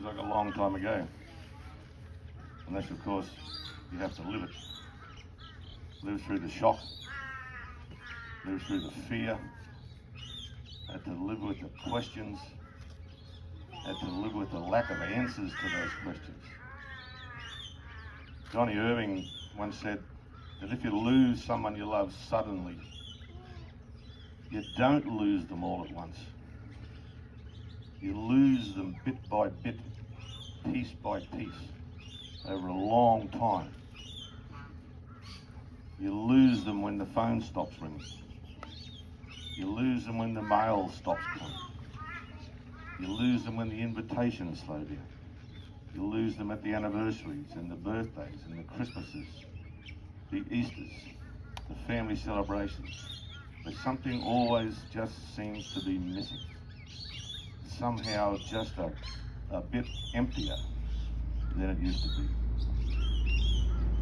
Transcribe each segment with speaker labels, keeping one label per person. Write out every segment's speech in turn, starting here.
Speaker 1: seems like a long time ago. Unless, of course, you have to live it. Live through the shock, live through the fear, had to live with the questions, had to live with the lack of answers to those questions. Johnny Irving once said that if you lose someone you love suddenly, you don't lose them all at once. You lose them bit by bit, piece by piece, over a long time. You lose them when the phone stops ringing. You lose them when the mail stops coming. You lose them when the invitations slow down. You lose them at the anniversaries and the birthdays and the Christmases, the Easters, the family celebrations. But something always just seems to be missing. Somehow just a bit emptier than it used to be.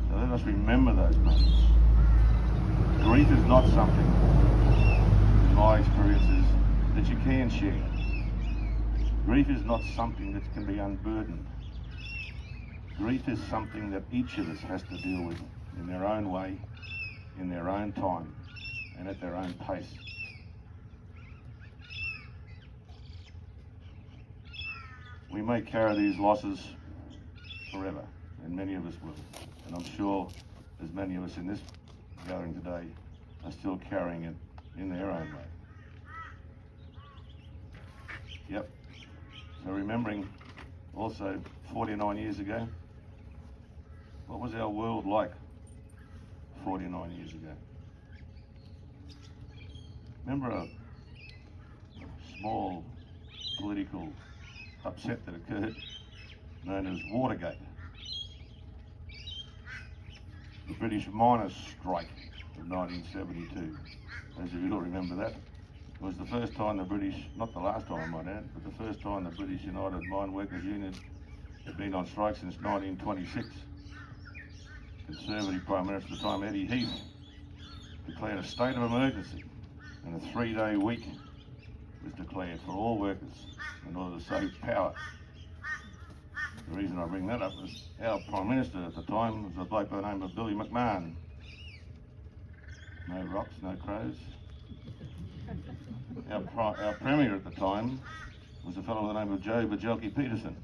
Speaker 1: So let us remember those moments. Grief is not something, in my experiences, that you can share. Grief is not something that can be unburdened. Grief is something that each of us has to deal with in their own way, in their own time, and at their own pace. We may carry these losses forever, and many of us will. And I'm sure as many of us in this gathering today are still carrying it in their own way. Yep. So remembering also 49 years ago, what was our world like 49 years ago? Remember a small political upset that occurred known as Watergate? The British miners' strike of 1972. Those of you will remember that. It was the first time the British, not the last time I might add, but the first time the British United Mine Workers Union had been on strike since 1926. Conservative Prime Minister at the time, Eddie Heath, declared a state of emergency, and a 3-day week was declared for all workers in order to save power. The reason I bring that up was our Prime Minister at the time was a bloke by the name of Billy McMahon. No rocks, no crows. Our Premier at the time was a fellow by the name of Joe Bajelki Peterson.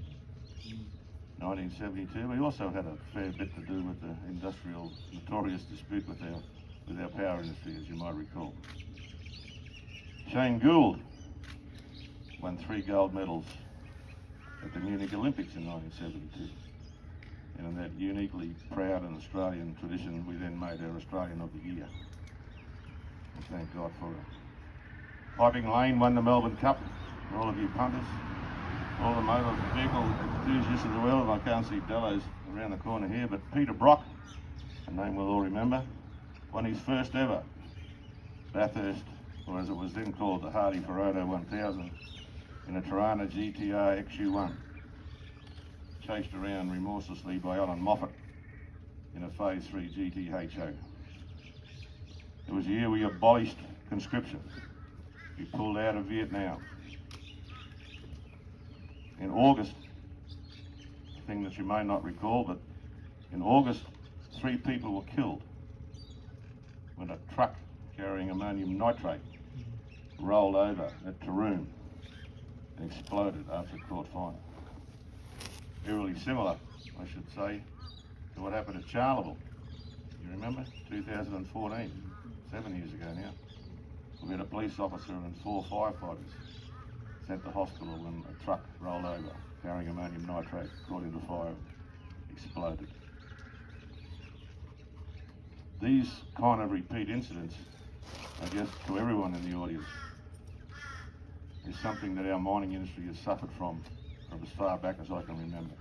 Speaker 1: 1972. We also had a fair bit to do with the industrial notorious dispute with our power industry, as you might recall. Shane Gould won 3 gold medals at the Munich Olympics in 1972. And in that uniquely proud and Australian tradition, we then made our Australian of the Year. And thank God for it. Piping Lane won the Melbourne Cup. For all of you punters, all the motor vehicle enthusiasts of the world. I can't see Dello's around the corner here, but Peter Brock, a name we'll all remember, won his first ever Bathurst, or as it was then called, the Hardy Ferodo 1000, in a Tirana GTR XU1, chased around remorselessly by Alan Moffat in a Phase 3 GTHO. It was the year we abolished conscription. We pulled out of Vietnam. In August, a thing that you may not recall, but in August, 3 people were killed when a truck carrying ammonium nitrate rolled over at Taroom and exploded after it caught fire. Eerily similar, I should say, to what happened at Charleville. You remember? 2014, 7 years ago now. We had a police officer and 4 firefighters sent to hospital when a truck rolled over carrying ammonium nitrate, caught into fire, exploded. These kind of repeat incidents, I guess to everyone in the audience, is something that our mining industry has suffered from as far back as I can remember.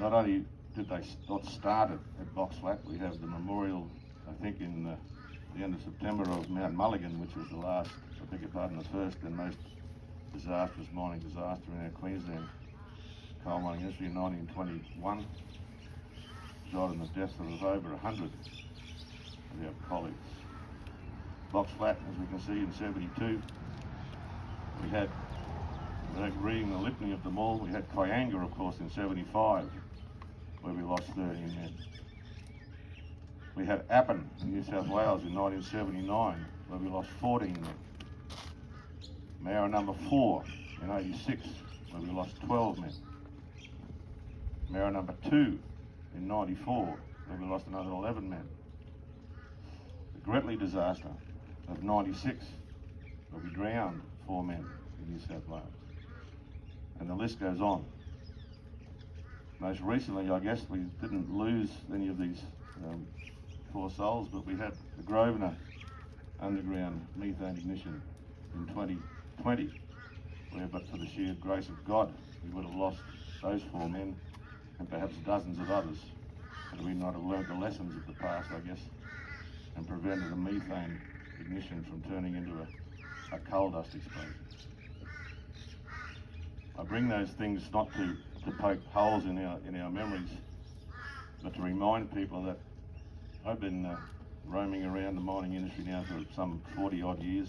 Speaker 1: Not only did they not start it at Box Flat, we have the memorial, I think in the end of September, of Mount Mulligan, which was the last, I beg your pardon, the first and most disastrous mining disaster in our Queensland coal mining industry in 1921. Resulted in the deaths of over 100 of our colleagues. Box Flat, as we can see, in 72, we had reading the litany of them all, we had Kayanga, of course, in 75, where we lost 13 men. We had Appin in New South Wales in 1979, where we lost 14 men. Mara number 4 in 86, where we lost 12 men. Mara number 2 in 94, where we lost another 11 men. The Gretley disaster of 96, where we drowned 4 men in New South Wales. And the list goes on. Most recently, I guess, we didn't lose any of these poor souls, but we had the Grosvenor underground methane ignition in 2020, where, but for the sheer grace of God, we would have lost those 4 men and perhaps dozens of others, had we not have learnt the lessons of the past, I guess, and prevented a methane ignition from turning into a coal dust explosion. I bring those things not to poke holes in our memories, but to remind people that I've been roaming around the mining industry now for some 40 odd years,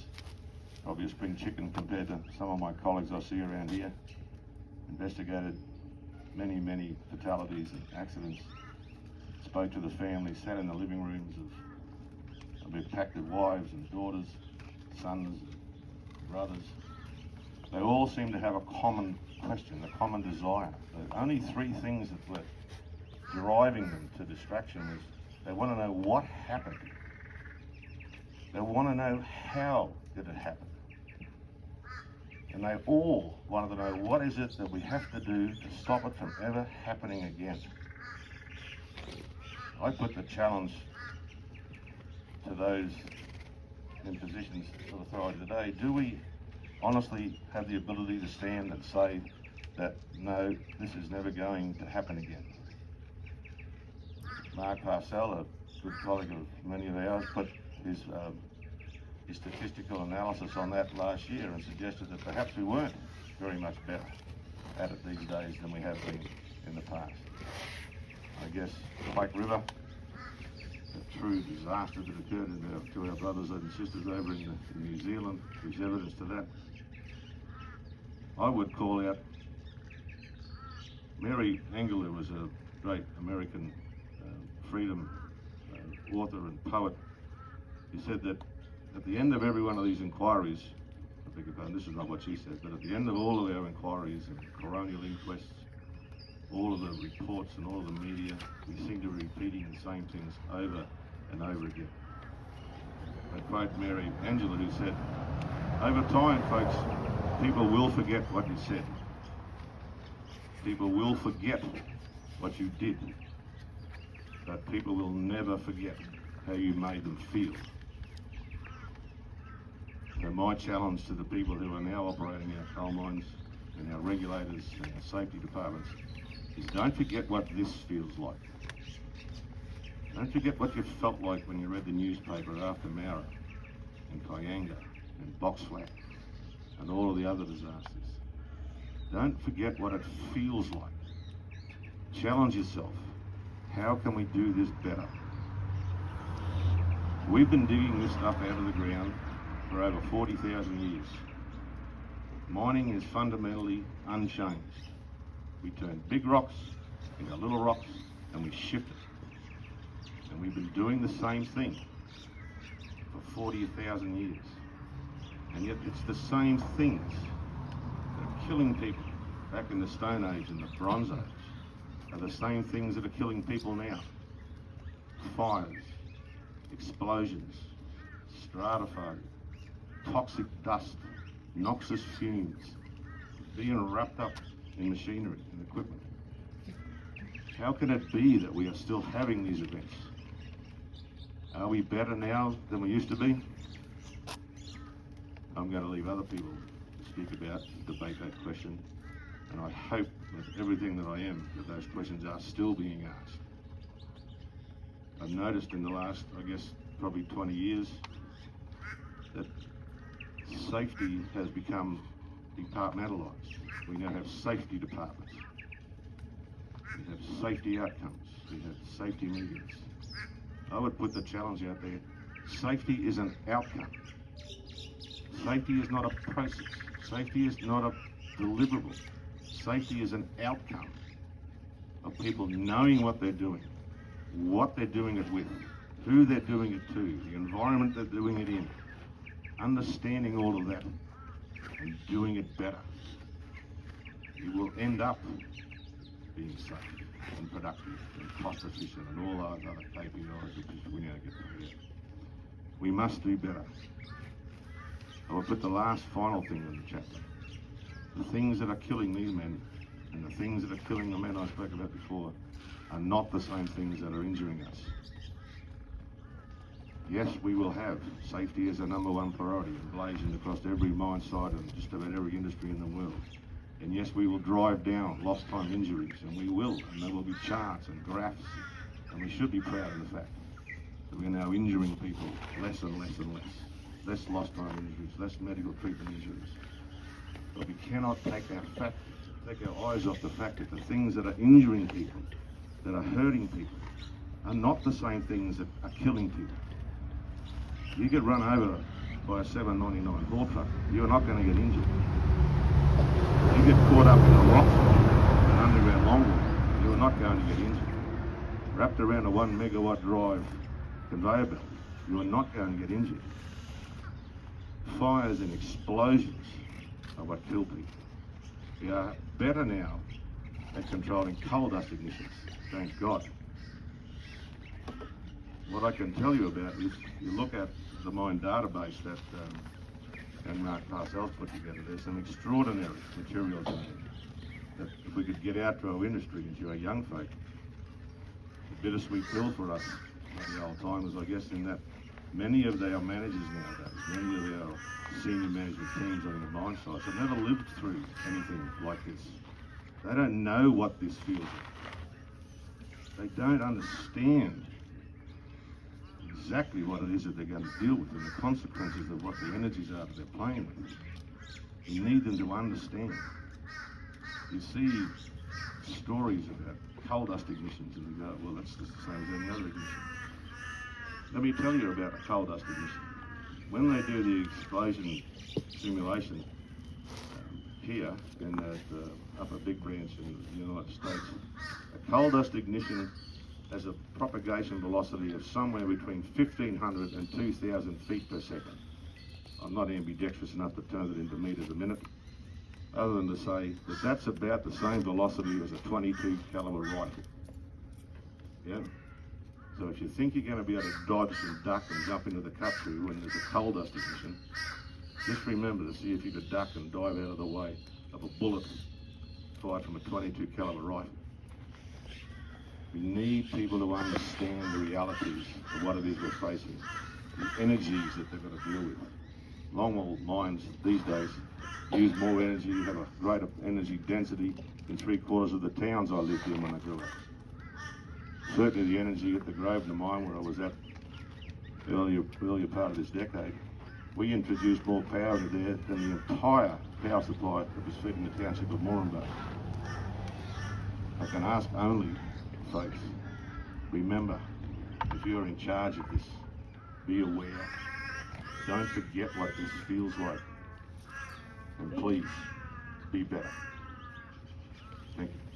Speaker 1: probably a spring chicken compared to some of my colleagues I see around here. Investigated many fatalities and accidents, spoke to the families, sat in the living rooms of impacted wives and daughters, sons, brothers. They all seem to have a common question, a common desire. The only 3 things that were driving them to distraction was they want to know what happened. They want to know how did it happen. And they all wanted to know what is it that we have to do to stop it from ever happening again. I put the challenge to those in positions of authority today. Do we honestly have the ability to stand and say that no, this is never going to happen again? Mark Parcell, a good colleague of many of ours, put his statistical analysis on that last year and suggested that perhaps we weren't very much better at it these days than we have been in the past. I guess Pike River, the true disaster that occurred to our brothers and sisters over in New Zealand, is evidence to that. I would call out Mary Engel, who was a great American freedom author and poet. He said that at the end of every one of these inquiries, I beg your pardon, this is not what she said, but at the end of all of our inquiries and coronial inquests, all of the reports and all of the media, we seem to be repeating the same things over and over again. I quote Mary Angela, who said, "Over time, folks, people will forget what you said. People will forget what you did, but people will never forget how you made them feel." So my challenge to the people who are now operating our coal mines and our regulators and our safety departments is don't forget what this feels like. Don't forget what you felt like when you read the newspaper after Mara and Kayanga and Box Flat and all of the other disasters. Don't forget what it feels like. Challenge yourself. How can we do this better? We've been digging this stuff out of the ground for over 40,000 years. Mining is fundamentally unchanged. We turn big rocks into little rocks and we shift it. And we've been doing the same thing for 40,000 years. And yet it's the same things that are killing people back in the Stone Age and the Bronze Age are the same things that are killing people now. Fires, explosions, stratified, toxic dust, noxious fumes, being wrapped up in machinery and equipment. How can it be that we are still having these events? Are we better now than we used to be? I'm going to leave other people to speak about and debate that question, and I hope with everything that I am that those questions are still being asked. I've noticed in the last, I guess, probably 20 years that safety has become departmentalised. We now have safety departments. We have safety outcomes. We have safety meetings. I would put the challenge out there. Safety is an outcome. Safety is not a process. Safety is not a deliverable. Safety is an outcome of people knowing what they're doing it with, who they're doing it to, the environment they're doing it in, understanding all of that and doing it better. You will end up being safe and productive and cost efficient and all those other KPIs which we now get to here. We must do better. I will put the last final thing in the chapter. The things that are killing these men and the things that are killing the men I spoke about before are not the same things that are injuring us. Yes, we will have safety as a number one priority emblazoned across every mine site and just about every industry in the world. And yes, we will drive down lost time injuries, and we will, and there will be charts and graphs, and we should be proud of the fact that we're now injuring people less and less and less. Less lost time injuries, less medical treatment injuries. But we cannot take our eyes off the fact that the things that are injuring people, that are hurting people, are not the same things that are killing people. You get run over by a 799 haul truck, you're not going to get injured. You get caught up in a rock fall, an underground longwall, you're not going to get injured. Wrapped around a 1 megawatt drive conveyor belt, you are not going to get injured. Fires and explosions are what kill people. We are better now at controlling coal dust ignitions, thank God. What I can tell you about is, you look at the mine database that and Mark Parcells put together, there's some extraordinary materials in there that if we could get out to our industry and to our young folk, a bittersweet pill for us, like the old timers, I guess, in that many of our managers nowadays, many of our senior management teams on the mine sites have never lived through anything like this. They don't know what this feels like. They don't understand exactly what it is that they're going to deal with and the consequences of what the energies are that they're playing with. You need them to understand. You see stories about coal dust ignitions and you go, well, that's just the same as any other ignition. Let me tell you about a coal dust ignition. When they do the explosion simulation here in the Upper Big Branch in the United States, a coal dust ignition has a propagation velocity of somewhere between 1,500 and 2,000 feet per second. I'm not ambidextrous enough to turn it into meters a minute, other than to say that that's about the same velocity as a 22 caliber rifle. Yeah. So if you think you're going to be able to dodge and duck and jump into the cut through when there's a coal dust ignition, just remember to see if you could duck and dive out of the way of a bullet fired from a 22 caliber rifle. We need people to understand the realities of what it is we're facing, the energies that they've got to deal with. Longwall mines these days use more energy, have a greater energy density in 3/4 of the towns I lived in when I grew up. Certainly the energy at the Grosvenor mine where I was at earlier part of this decade, we introduced more power into there than the entire power supply that was fed in the township of Moranbah. I can ask only, folks, remember, if you're in charge of this, be aware. Don't forget what this feels like. And please, be better. Thank you.